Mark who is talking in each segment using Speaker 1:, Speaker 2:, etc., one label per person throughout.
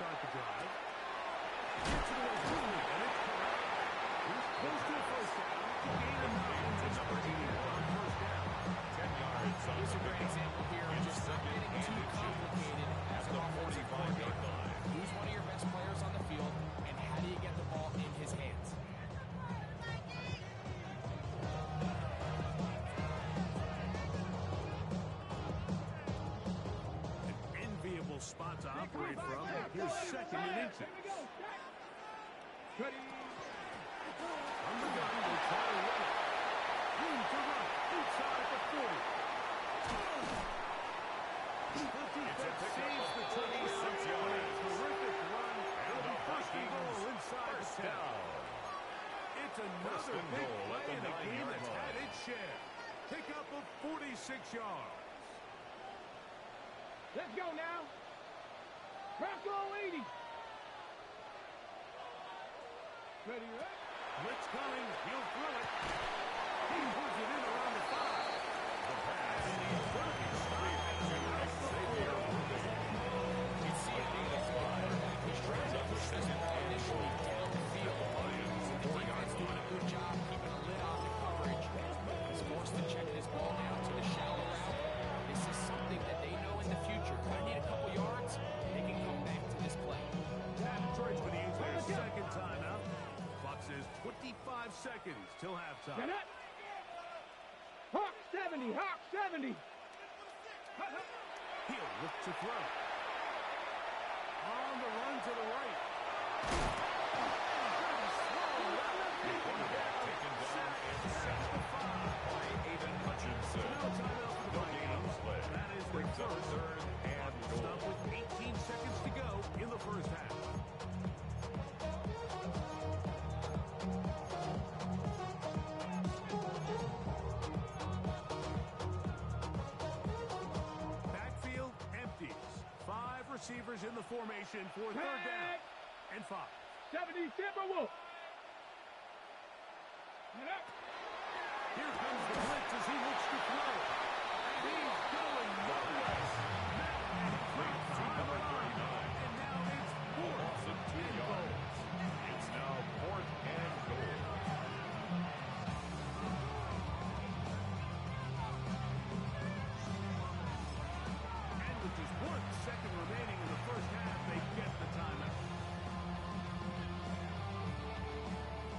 Speaker 1: start the drive. Gets it away quickly, and it's correct. He's close to a first down. Gain of 9 to number 8 on first down.
Speaker 2: 10 yards.
Speaker 3: Here's a great example here of just not getting too complicated as an offensive coordinator. Who's one of your best players on the field, and how do you get the ball in his hands?
Speaker 1: Enviable spot to operate from. Here's second and inches. Ready. On the gun, they try to run it. Room to run. Inside the 40. The defense saves the 26 yards. Terrific run. It'll be first and goal inside the 10. It's another big play in a game that's had its share. Pickup of 46 yards.
Speaker 4: Let's go now. Bronco 80. Ready, right?
Speaker 1: Blitz coming. He'll throw it. He puts it in around the 5. The pass is going to be straight at
Speaker 3: You see it being a quarterback. He's trying to push this ball initially down the field. The defense doing a good job keeping a lid on the coverage. He's forced to check this ball down to the shallow route. This is something that they know in the future. If I need a couple yards, they can come back to this play.
Speaker 1: Detroit's going to use their second timeout. Clock says 25 seconds till halftime.
Speaker 4: Hawk 70, Hawk 70.
Speaker 1: He'll look to throw. On the run to the right.
Speaker 2: Quarterback taken down inside the 5 by Aiden Hutchinson. No gain on the play.
Speaker 1: That is
Speaker 2: Brings up third and goal.
Speaker 1: Stop with 18 seconds to go in the first half. Backfield empties. 5 receivers in the formation for third down and 5.
Speaker 4: 70 Timberwolf. Get up.
Speaker 1: Here comes the blitz as he looks to throw. And he's going nowhere.
Speaker 2: Number 39.
Speaker 1: And now it's fourth.
Speaker 2: Loss of 2 yards. It's now 4th and goal.
Speaker 1: And with just 1 second remaining in the first half, they get the timeout.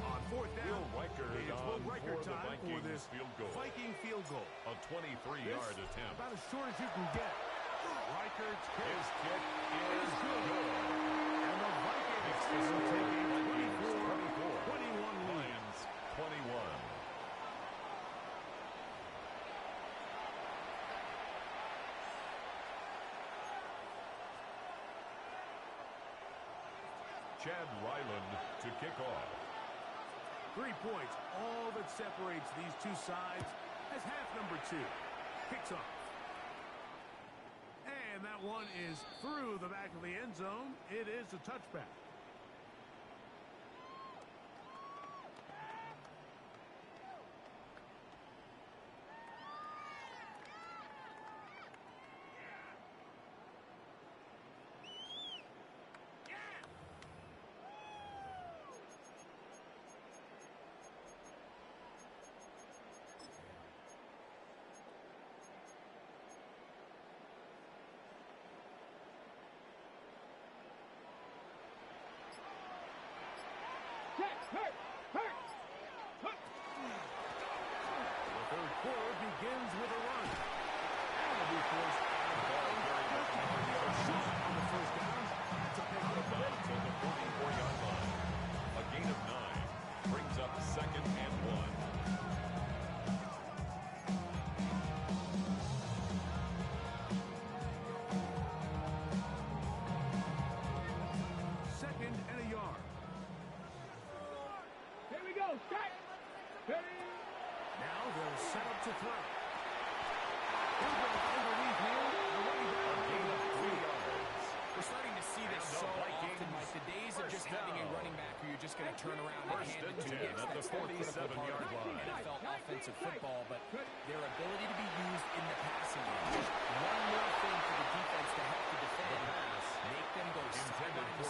Speaker 1: On fourth down,
Speaker 2: Will Riker
Speaker 1: it's
Speaker 2: on
Speaker 1: Will Riker
Speaker 2: for the
Speaker 1: time for
Speaker 2: Vikings
Speaker 1: this
Speaker 2: field goal.
Speaker 1: Viking field goal.
Speaker 2: A 23-yard attempt.
Speaker 1: About as short as you can get. Riker's kick.
Speaker 2: His kick is good.
Speaker 1: And the Vikings will take a 24-21 lead.
Speaker 2: Lions 21. Chad Ryland to kick off.
Speaker 1: 3 points, all that separates these two sides as half number 2 kicks off. And that one is through the back of the end zone. It is a touchback. Begins with a run. And will be forced short on the first down. That's a pick up
Speaker 2: To the 44-yard line. A gain of 9 brings up 2nd and
Speaker 1: 1. Second and a yard.
Speaker 4: Here we go. Stack. Ready.
Speaker 1: Now they'll set up to throw. He'll go underneath here. The running back gain of 3 yards.
Speaker 3: We're starting to see this so often, Mike. The days of just having a running back who you're just going to turn around and hand it to. Yes, that's the critical part of NFL offensive football, but their ability to be used in the passing game. Just one more thing for the defense to have to defend. Make them go sideline to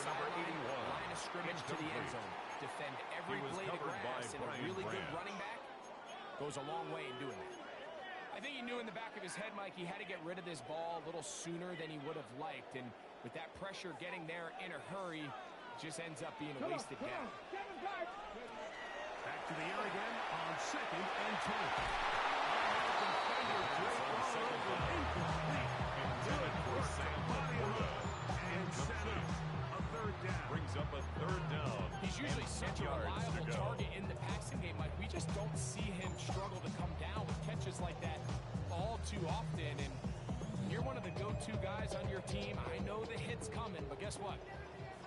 Speaker 3: goes a long way in doing that. I think he knew in the back of his head, Mike, he had to get rid of this ball a little sooner than he would have liked. And with that pressure getting there in a hurry, it just ends up being a wasted down.
Speaker 1: Back to the air again on 2nd and 10.
Speaker 2: Brings up a 3rd down.
Speaker 3: He's usually such a reliable target in the passing game, Mike. We just don't see him struggle to come down with catches like that all too often. And you're one of the go-to guys on your team. I know the hit's coming, but guess what?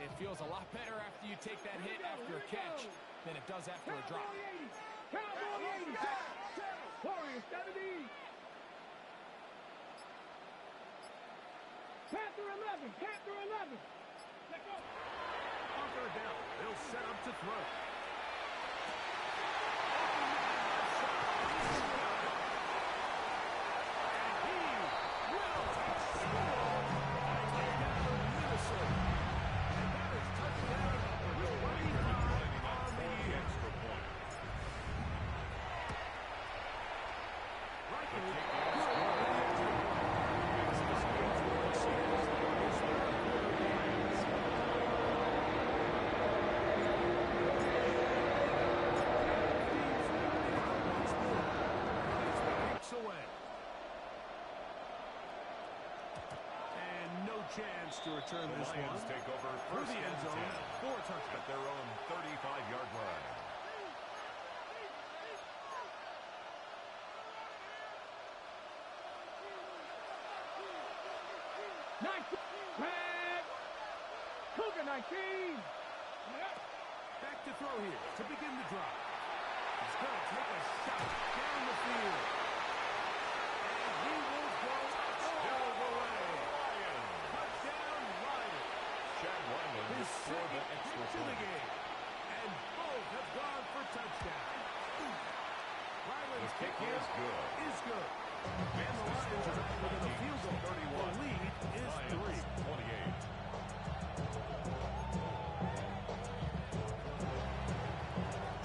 Speaker 3: It feels a lot better after you take that hit after a catch than it does after a drop.
Speaker 4: Warriors 70. Panther 11. Panther 11. Let's go.
Speaker 1: On 3rd down, they'll set up to throw. Chance to return this one.
Speaker 2: Take over
Speaker 1: through the end zone for a touchdown
Speaker 2: at their own 35-yard line.
Speaker 4: Cougar 19.
Speaker 1: Back to throw here to begin the drive. He's going to take a shot down the field. And he will go all the way. Touchdown, Ryan.
Speaker 2: Chad Ryland
Speaker 1: His
Speaker 2: scored the
Speaker 1: second
Speaker 2: extra
Speaker 1: hit to the
Speaker 2: point.
Speaker 1: game. And both have gone for touchdown. Ryland's
Speaker 2: The kick
Speaker 1: here
Speaker 2: is good.
Speaker 1: is good. And the Lions are back within a field goal.
Speaker 2: 31.
Speaker 1: The lead is 3.
Speaker 2: 28.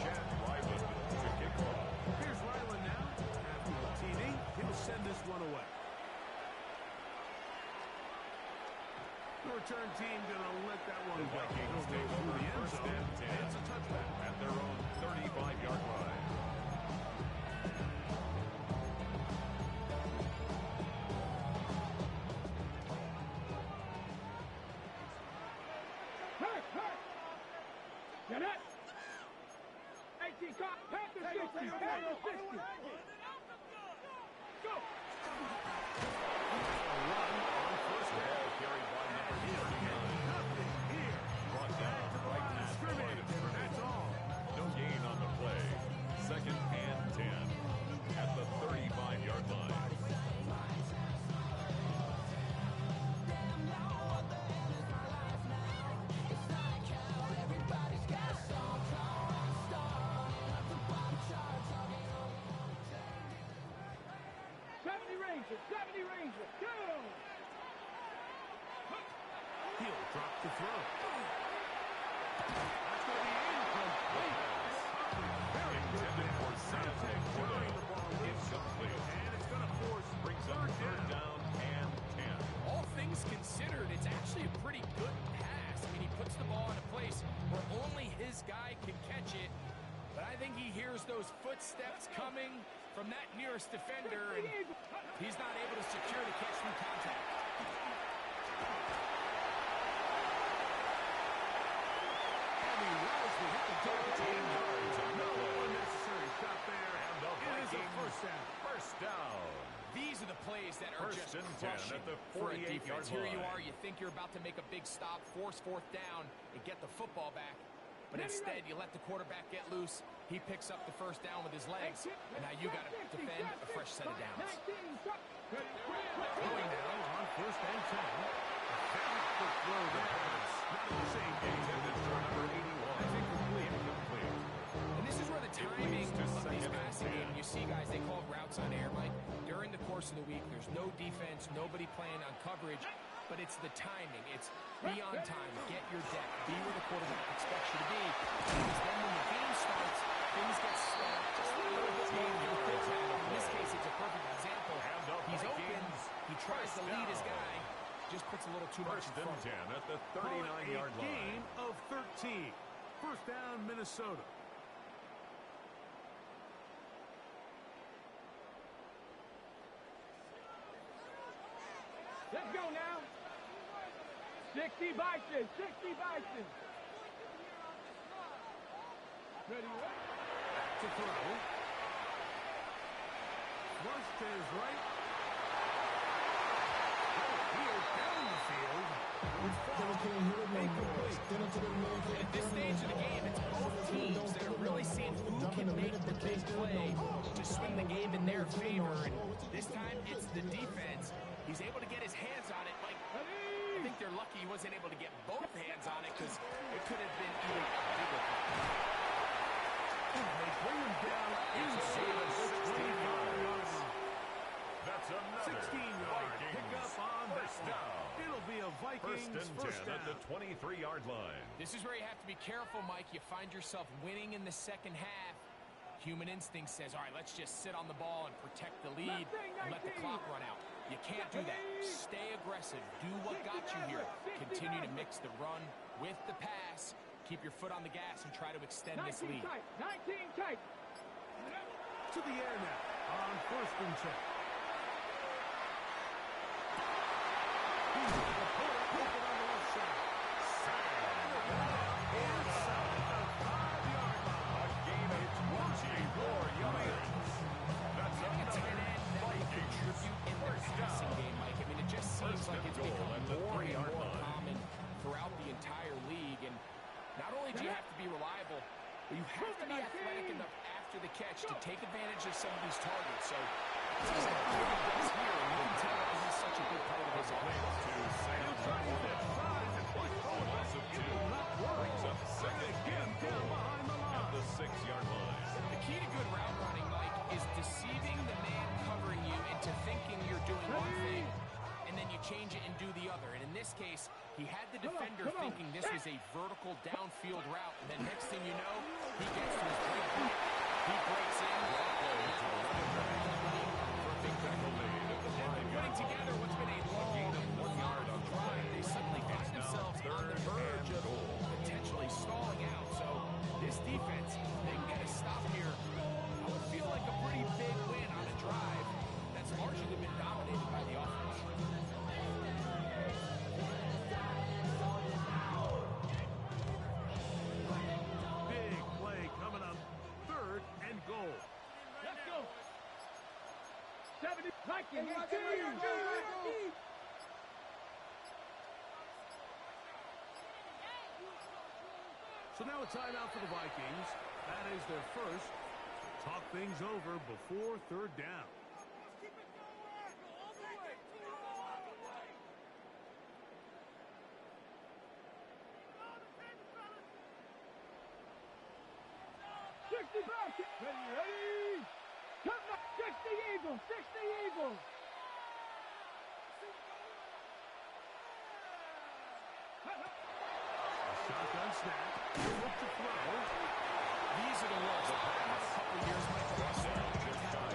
Speaker 2: Chad Ryland to kick off.
Speaker 1: Here's Ryland now. After the TD, he'll send this one away. The return team gonna let that one go.
Speaker 2: Vikings
Speaker 1: They'll
Speaker 2: take
Speaker 1: go through
Speaker 2: over
Speaker 1: the end
Speaker 2: 1st
Speaker 1: zone.
Speaker 2: and 10.
Speaker 1: It's a touchback.
Speaker 2: At their own 35-yard line.
Speaker 4: Get it. 18 cop. Panther 60. Panther 60. Go.
Speaker 2: Carried by number 39.
Speaker 1: Nothing here.
Speaker 2: Brought down right at the line of scrimmage.
Speaker 1: That's all.
Speaker 2: No gain on the play. 2nd and 10 at the 35-yard line.
Speaker 1: He'll drop the throw. That's going to be incomplete. Very good.
Speaker 2: Intended for Sam
Speaker 1: Throwing the ball
Speaker 2: incomplete.
Speaker 1: And it's going to force
Speaker 2: Brings up 3rd down and 10.
Speaker 3: All things considered, it's actually a pretty good pass. I mean, he puts the ball in a place where only his guy can catch it. But I think he hears those footsteps coming from that nearest defender, and he's not able to secure the catch from contact.
Speaker 1: And he wisely hit the target. 10 yards on the play. Unnecessary stop there.
Speaker 2: And the
Speaker 1: It is a
Speaker 2: Vikings
Speaker 1: first down.
Speaker 2: First down.
Speaker 3: These are the plays that are
Speaker 2: First
Speaker 3: just
Speaker 2: and 10
Speaker 3: crushing
Speaker 2: at the
Speaker 3: for a
Speaker 2: 48-yard
Speaker 3: defense. Here you
Speaker 2: line.
Speaker 3: are, you think you're about to make a big stop, force 4th down, and get the football back. But instead, you let the quarterback get loose. He picks up the 1st down with his legs. And now you got to defend a fresh set of downs.
Speaker 1: Throwing now on 1st and 10. Very quick throw there. Not in the same game.
Speaker 2: Intended for number 81. Incomplete.
Speaker 3: And this is where the timing
Speaker 2: to
Speaker 3: of these
Speaker 2: 2nd and
Speaker 3: passing
Speaker 2: 10.
Speaker 3: game, you see guys, they call routes on air, Mike. During the course of the week, there's no defense, nobody playing on coverage, but it's the timing. It's be on time, get your depth, be where the quarterback expects you to be. Because then when the game starts, things get just a little bit more. this case, it's a perfect example.
Speaker 1: And the
Speaker 3: He's open.
Speaker 1: Vikings
Speaker 3: He tries to lead his
Speaker 1: down.
Speaker 3: guy. Just puts a little too much
Speaker 1: First
Speaker 3: in
Speaker 1: and
Speaker 3: front.
Speaker 1: 10 at the
Speaker 2: Call it
Speaker 1: 39-yard
Speaker 2: a
Speaker 1: line.
Speaker 2: gain of 13. First down, Minnesota.
Speaker 4: Let's go now. 60 Vikings. 60 Vikings. Ready,
Speaker 2: Back to throw. Flush to his right. Field down the field. Incomplete.
Speaker 3: At this stage of the game, it's both teams that are really seeing who can make the big play to swing the game in their favor. And this time, it's the defense. He's able to get his hands on it. Like, I think they're lucky he wasn't able to get both hands on it because it could have been even a bigger play.
Speaker 2: They bring him down inside the 25.
Speaker 1: That's another
Speaker 2: 16-yard
Speaker 1: Vikings
Speaker 2: pickup on that
Speaker 1: first
Speaker 2: one.
Speaker 1: down.
Speaker 2: It'll be a Vikings
Speaker 1: First and 10
Speaker 2: down.
Speaker 1: at the 23-yard line.
Speaker 3: This is where you have to be careful, Mike. You find yourself winning in the second half. Human instinct says, all right, let's just sit on the ball and protect the lead and let the clock run out. You can't do that. Stay aggressive. Do what got you here. Continue to mix the run with the pass. Keep your foot on the gas and try to extend this
Speaker 4: 19
Speaker 3: lead.
Speaker 4: tight. 19 tight.
Speaker 2: To the air now on first and 10. He's got the pull open on the left side. Inside the 5-yard line.
Speaker 1: A gain of 24 yards. That's
Speaker 3: Having a tight
Speaker 1: another
Speaker 3: end that will
Speaker 1: Vikings
Speaker 3: contribute in the
Speaker 1: first
Speaker 3: passing
Speaker 1: down.
Speaker 3: game, Mike. I mean, it just seems
Speaker 1: First
Speaker 3: like
Speaker 1: and
Speaker 3: it's
Speaker 1: goal
Speaker 3: become
Speaker 1: at the
Speaker 3: more and
Speaker 1: 3-yard
Speaker 3: more
Speaker 1: line.
Speaker 3: common throughout the entire league. And not only do you have to be reliable, but you have to be athletic enough after the catch to take advantage of some of these targets. So that's exactly what he does here, and you can tell that he's such a big part of his offense.
Speaker 1: To Sam Hornet. A loss of 2 brings up second and
Speaker 2: Down
Speaker 1: goal
Speaker 2: behind the
Speaker 1: at
Speaker 2: line.
Speaker 1: the 6-yard line.
Speaker 3: The key to good route running, Mike, is deceiving the man covering you into thinking you're doing one thing, and then you change it and do the other. And in this case, he had the defender thinking this was a vertical downfield route, and then next thing you know, he gets to his break point, he breaks in, and putting together what's been a long, long drive, they suddenly find themselves on the verge of potentially stalling out. So this defense, they can get a stop here. I would feel like a pretty big win on a drive that's largely been dominated by the offense.
Speaker 2: Big play coming up. Third and goal.
Speaker 4: Let's go. 70 Vikings. 18.
Speaker 2: So now a timeout for the Vikings. That is their first. Talk things over before third down.
Speaker 4: Ready. Come up. 60 Eagles. 60 Eagles.
Speaker 2: Shotgun snap. Look to throw.
Speaker 3: These are the ones that a couple of years might go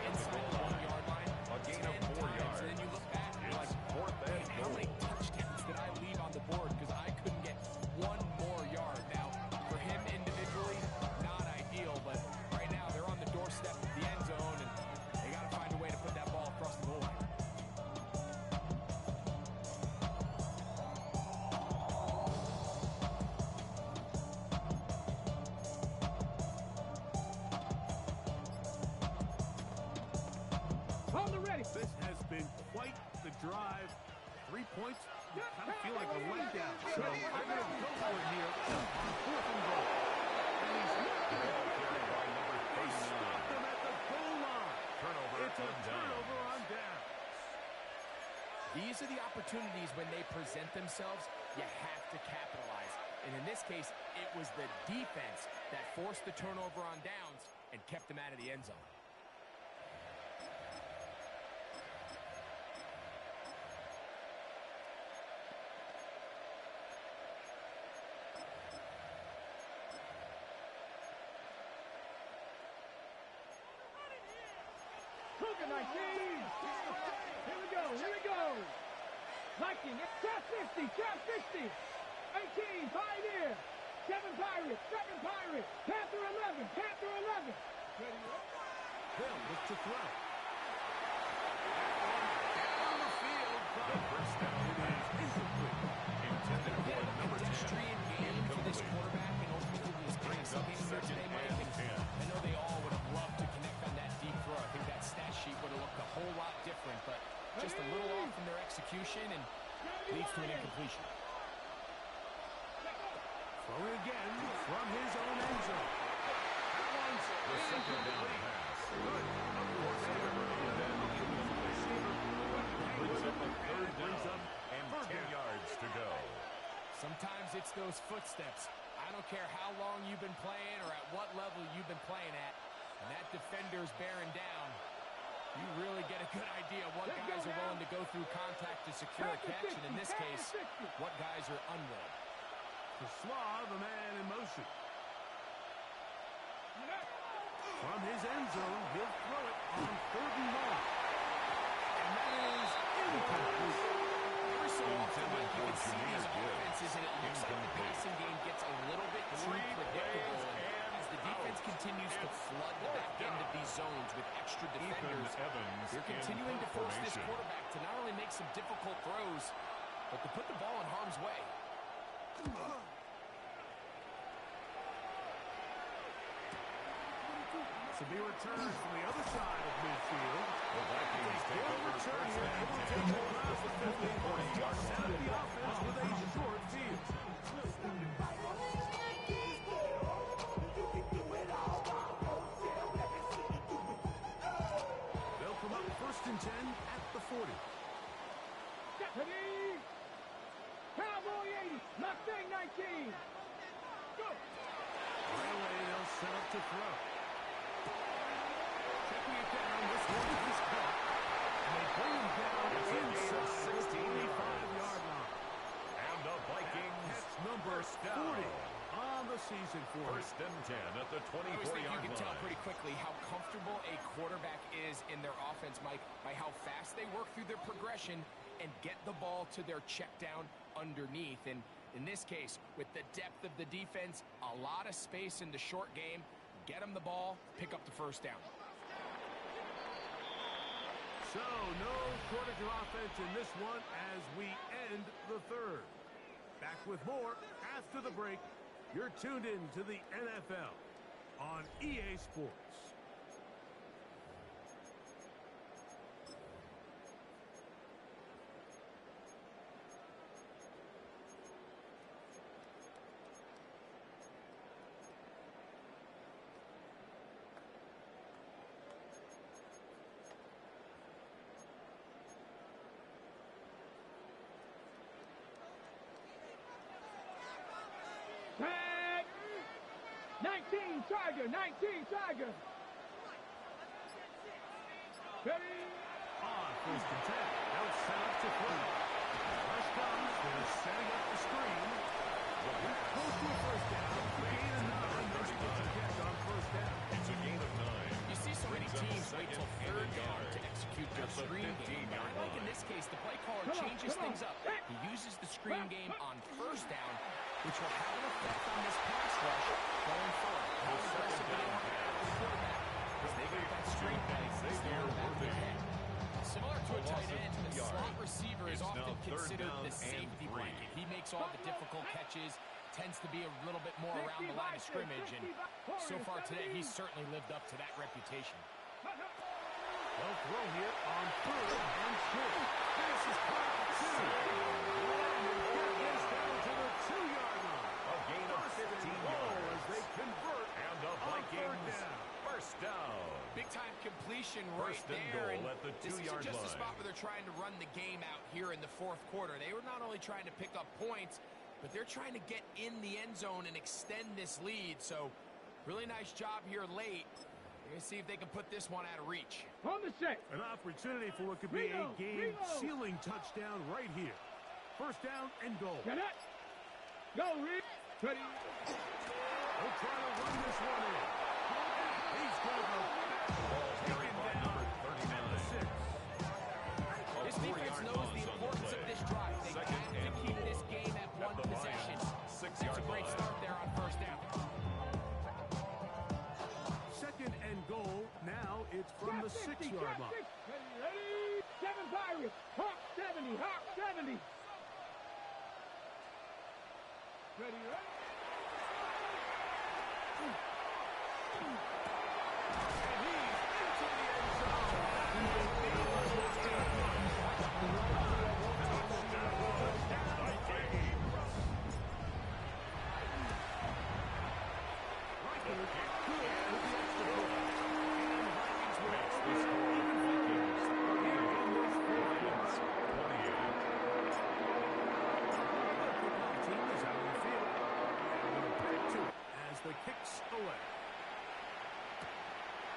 Speaker 3: inside the 1-yard line.
Speaker 1: A gain of
Speaker 3: 10
Speaker 1: 4
Speaker 3: times,
Speaker 1: yards.
Speaker 3: and then you look back and you're like,
Speaker 1: Fourth
Speaker 3: man,
Speaker 1: and
Speaker 3: how
Speaker 1: goal.
Speaker 3: many touchdowns did I leave on the board because I couldn't get one more yard? Now, for him individually, not ideal, but right now they're on the doorstep of the end zone, and they got to find a way to put that ball across the goal line.
Speaker 4: On the ready.
Speaker 2: This has been quite the drive. 3 points, you kind of feel like a letdown. So they're going to go for it here on fourth and goal. And he's not going to
Speaker 1: Ball carried by number
Speaker 2: They
Speaker 1: 39.
Speaker 2: stop them at the goal line.
Speaker 1: Turnover
Speaker 2: It's a
Speaker 1: on down.
Speaker 2: turnover on down.
Speaker 3: These are the opportunities when they present themselves, you have to capitalize. And in this case, it was the defense that forced the turnover on downs and kept them out of the end zone.
Speaker 4: Cook it. there, 19. Here we go, here we go. Viking, trap 50, trap 50. 18, Pioneer. 7 Pirates, 7 Pirates. Panther 11, Panther 11. Ready up.
Speaker 2: Ville with to throw.
Speaker 1: Down the field. The first down is incomplete. Intended for number 10.
Speaker 3: Pedestrian game for this quarterback, and ultimately his brings up here today, Mike. I know they all would have loved to connect on that deep throw. I think that stat sheet would have looked a whole lot different, but just a little off in their execution and leads to an incompletion.
Speaker 2: Throwing again from his own end zone. That one's
Speaker 1: The second down pass. Good. Of course, brings up a third down and 10 yards to go.
Speaker 3: Sometimes it's those footsteps. I don't care how long you've been playing or at what level you've been playing at, and that defender's bearing down. You really get a good idea of what guys are willing to go through contact to secure a catch, and in this case, what guys are unwilling.
Speaker 2: the Slav, a man in motion. From his end zone, he'll throw it on 3rd and long.
Speaker 3: And that is incomplete. Every so often, Mike, you can see these offenses, and it looks like the passing game gets a little bit too predictable. And as the defense continues to flood the back end of these zones with extra defenders, they're continuing to force this quarterback to not only make some difficult throws, but to put the ball in harm's way.
Speaker 2: To be returned from the other side of midfield.
Speaker 1: The Vikings take over
Speaker 2: Return
Speaker 1: first
Speaker 2: here,
Speaker 1: and
Speaker 2: able to
Speaker 1: 10
Speaker 2: take across the 50. Set up the offense with a short field. They'll come up 1st and 10 at the 40.
Speaker 4: Deputy! Cowboy 80, Mustang 19. Go!
Speaker 2: Right away, they'll set up to throw. Checking it down, this one is caught. And they bring him down inside the 25-yard line.
Speaker 1: And the Vikings
Speaker 2: That's number 40 on the season for him.
Speaker 1: 1st and 10 at the
Speaker 3: I always think you
Speaker 1: 24-yard
Speaker 3: can tell
Speaker 1: line.
Speaker 3: pretty quickly how comfortable a quarterback is in their offense, Mike, by how fast they work through their progression and get the ball to their check down underneath. And in this case, with the depth of the defense, a lot of space in the short game, get them the ball, pick up the 1st down.
Speaker 2: So, no quarter to offense in this one as we end the 3rd. Back with more after the break. You're tuned in to the NFL on EA Sports.
Speaker 4: Tag! 19 Tiger, 19 Tiger. Ready?
Speaker 2: On 1st and 10, they'll set up to throw. Rush comes, they're setting up the screen. Close to a 1st down. Gain of 9, they're able to catch on 1st down.
Speaker 1: It's a gain of 9.
Speaker 3: You see so many
Speaker 1: Brings up
Speaker 3: teams wait
Speaker 1: 2nd
Speaker 3: till
Speaker 1: and
Speaker 3: 3rd
Speaker 1: a
Speaker 3: down
Speaker 1: yard.
Speaker 3: to execute their
Speaker 1: That's a
Speaker 3: screen game.
Speaker 1: 15-yard
Speaker 3: But I like in
Speaker 1: line.
Speaker 3: this case, the play caller
Speaker 4: Come on,
Speaker 3: changes
Speaker 4: come on.
Speaker 3: things up. He uses the screen game on 1st down, which will have an effect on this pass rush going forward. How aggressive they are with the quarterback as they get that screen play there in the back of their head. Similar to a tight end, the slot receiver is
Speaker 1: It's now
Speaker 3: often
Speaker 1: 3rd
Speaker 3: considered
Speaker 1: down
Speaker 3: the
Speaker 1: and
Speaker 3: safety
Speaker 1: 3.
Speaker 3: blanket. He makes all the difficult catches, tends to be a little bit more around the line of scrimmage, and so far today, he's certainly lived up to that reputation.
Speaker 2: They'll throw here on 3rd and short. This is caught at 2. Get this down to the 2-yard line.
Speaker 1: A gain of 15 yards.
Speaker 2: As they convert
Speaker 1: And the
Speaker 2: on 3rd
Speaker 1: Vikings
Speaker 2: down.
Speaker 1: 1st down.
Speaker 3: Big time completion right
Speaker 1: 1st and
Speaker 3: there.
Speaker 1: goal at the
Speaker 3: this
Speaker 1: 2-yard
Speaker 3: isn't just a
Speaker 1: line.
Speaker 3: spot where they're trying to run the game out here in the 4th quarter. They were not only trying to pick up points, but they're trying to get in the end zone and extend this lead. So really nice job here late. They're going to see if they can put this one out of reach.
Speaker 4: On the set.
Speaker 2: An opportunity for what could be a game-sealing touchdown right here. 1st down and goal.
Speaker 4: Get it. Go, Rick. Ready?
Speaker 2: They'll try to run this one in. He's going to
Speaker 1: Ball carried by number 39.
Speaker 3: defense knows the importance of this drive. They have to keep this game at one possession. That's a great start there on first down.
Speaker 2: Second and goal. Now it's from the 6-yard line.
Speaker 4: Ready? 7 Pirates. Hawk 70. Hawk 70. Ready, ready?
Speaker 2: The kicks away.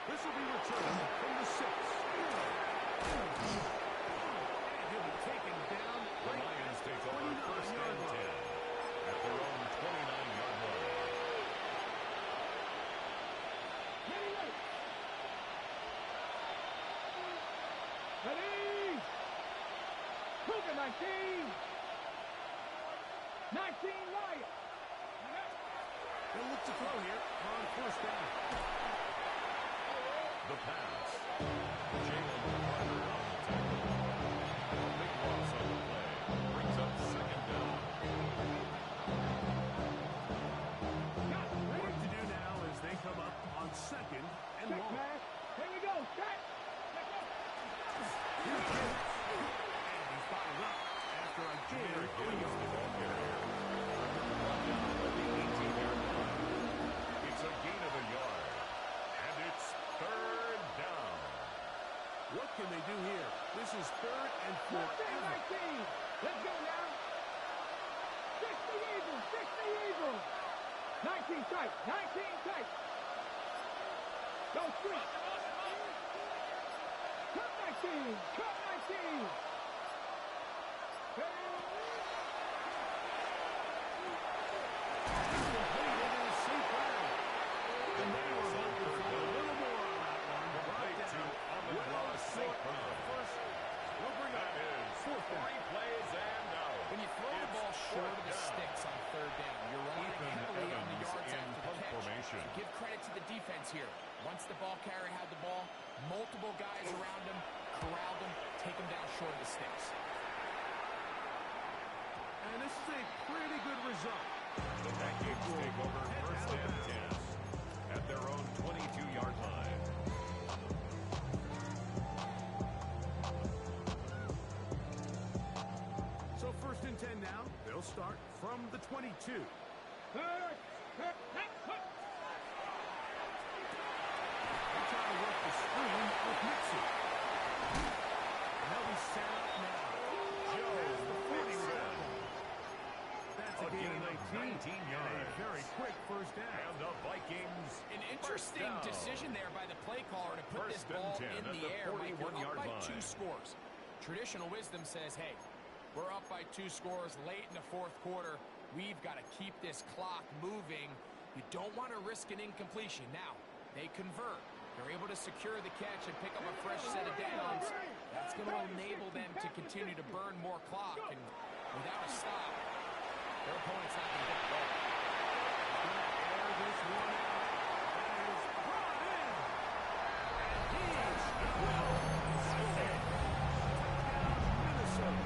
Speaker 2: This will be returned from the 6. And he'll be taken down.
Speaker 1: The Lions take over first and 10 at their own 29-yard line.
Speaker 4: Ready? Cougar 19. 19 Lions.
Speaker 2: They'll look to throw here on first down.
Speaker 1: The pass. Jalen Carter on the tackle. Big loss on the play. Brings up second down.
Speaker 2: Work to do now as they come up on second and
Speaker 4: Check,
Speaker 2: long.
Speaker 4: man. Here we go. Check.
Speaker 2: Here's Gibbs. And he's bottled up after a gain of 3 yards.
Speaker 1: It's a gain of a yard. And it's third down.
Speaker 2: What can they do here? This is third and
Speaker 4: 19.
Speaker 2: forever.
Speaker 4: Let's go now. 60 Eagles. 60 Eagles. 19 tight. 19 tight. Go street. Cut 19. Cut 19.
Speaker 3: When you throw the ball short of the sticks on third down, you're relying heavily on the yards after the catch. So give credit to the defense here. Once the ball carrier had the ball, multiple guys around him, corralled him, take him down short of the sticks.
Speaker 2: And this is a pretty good result.
Speaker 1: The Vikings take over first and 10 at their own 22-yard line.
Speaker 2: So first and 10 now. They'll start from the 22. They're trying to work the screen with Mixon. And they'll be set up now.
Speaker 1: Joe Mixon.
Speaker 2: That's a gain of 19
Speaker 1: yards.
Speaker 2: And a very quick first down.
Speaker 1: And the Vikings.
Speaker 3: An interesting decision there by the play caller to put this ball in the air. Mike, you're up by 2 scores. Traditional wisdom says, hey, we're up by 2 scores late in the fourth quarter. We've got to keep this clock moving. You don't want to risk an incompletion. Now, they convert. They're able to secure the catch and pick up a fresh set of downs. That's going to enable them to continue to burn more clock. And without a stop, their opponent's not going to get the ball.
Speaker 2: Air this one out. That is brought in. And he is well. Minnesota.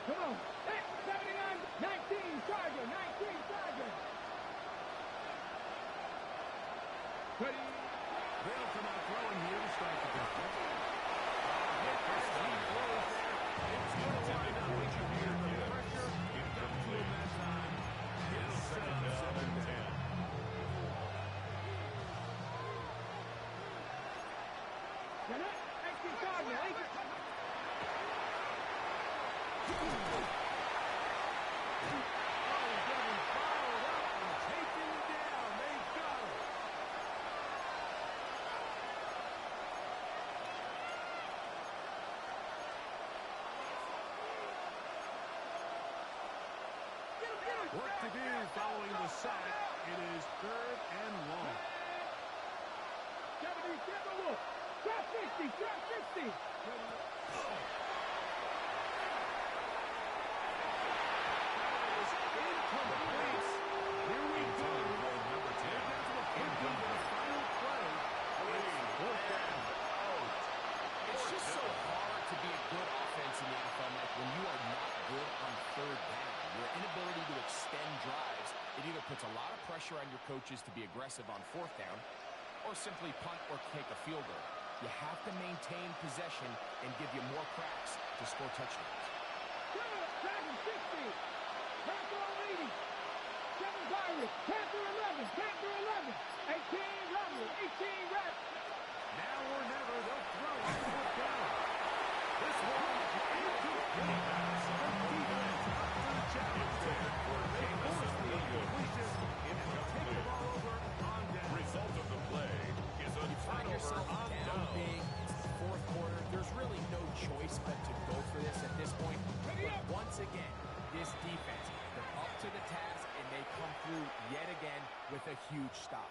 Speaker 4: Come on. Hey, 79, 19, Charger, 19, Charger. Ready?
Speaker 2: They'll come out throwing here to start the drive. It's going to wind up injured here. The pressure got to him that time. It'll set up 7-10.
Speaker 4: Get it? 18, Charger, 18.
Speaker 2: Work to do following the sack. It is 3rd and long.
Speaker 4: 70, get the look. Trap 50, trap 50.
Speaker 2: Incomplete. Here we go. Number 10. The final play. Fourth down.
Speaker 3: It's just so hard to be a good offense in the NFL, Mike, when you are not good on 3rd down. Your inability to extend drives, it either puts a lot of pressure on your coaches to be aggressive on 4th down or simply punt or take a field goal. You have to maintain possession and give you more cracks to score touchdowns.
Speaker 4: Dragon 60. Panther 80. 7 Pirates. Panther 11. Panther 11. 18 Rumble. 18 Red.
Speaker 2: Now or never, they'll throw it to the down. This one incomplete. Defense up to the challenge there. They force the incompletion and take the ball over on down.
Speaker 1: Result of the play is a
Speaker 3: You find
Speaker 1: turnover
Speaker 3: yourself
Speaker 1: on
Speaker 3: down
Speaker 1: down.
Speaker 3: big. It's the 4th quarter. There's really no choice but to go for this at this point. But once again, this defense, they're up to the task, and they come through yet again with a huge stop.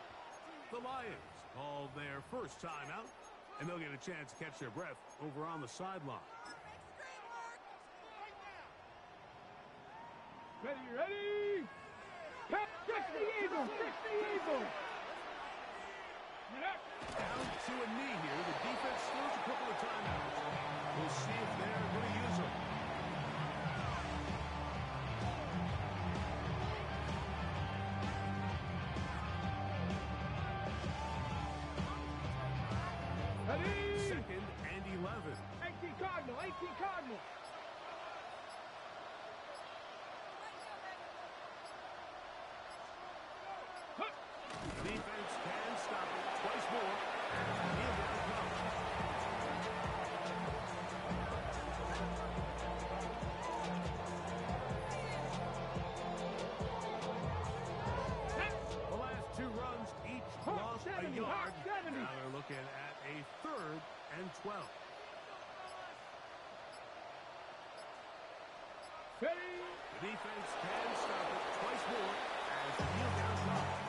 Speaker 2: The Lions call their first timeout, and they'll get a chance to catch their breath over on the sideline.
Speaker 4: Ready, ready. Fix the Eagle. Fix the Eagle.
Speaker 2: Down to a knee here. The defense throws a couple of timeouts. We'll see if they're going to use them.
Speaker 4: Ready.
Speaker 2: 2nd and 11.
Speaker 4: 18 Cardinal. 18 Cardinal.
Speaker 2: Defense can stop it twice more. Kneel down comes. The last 2 runs each lost
Speaker 4: 70,
Speaker 2: a yard.
Speaker 4: 70.
Speaker 2: Now they're looking at a 3rd and 12.
Speaker 4: Ready.
Speaker 2: The defense can stop it twice more as the kneel down comes.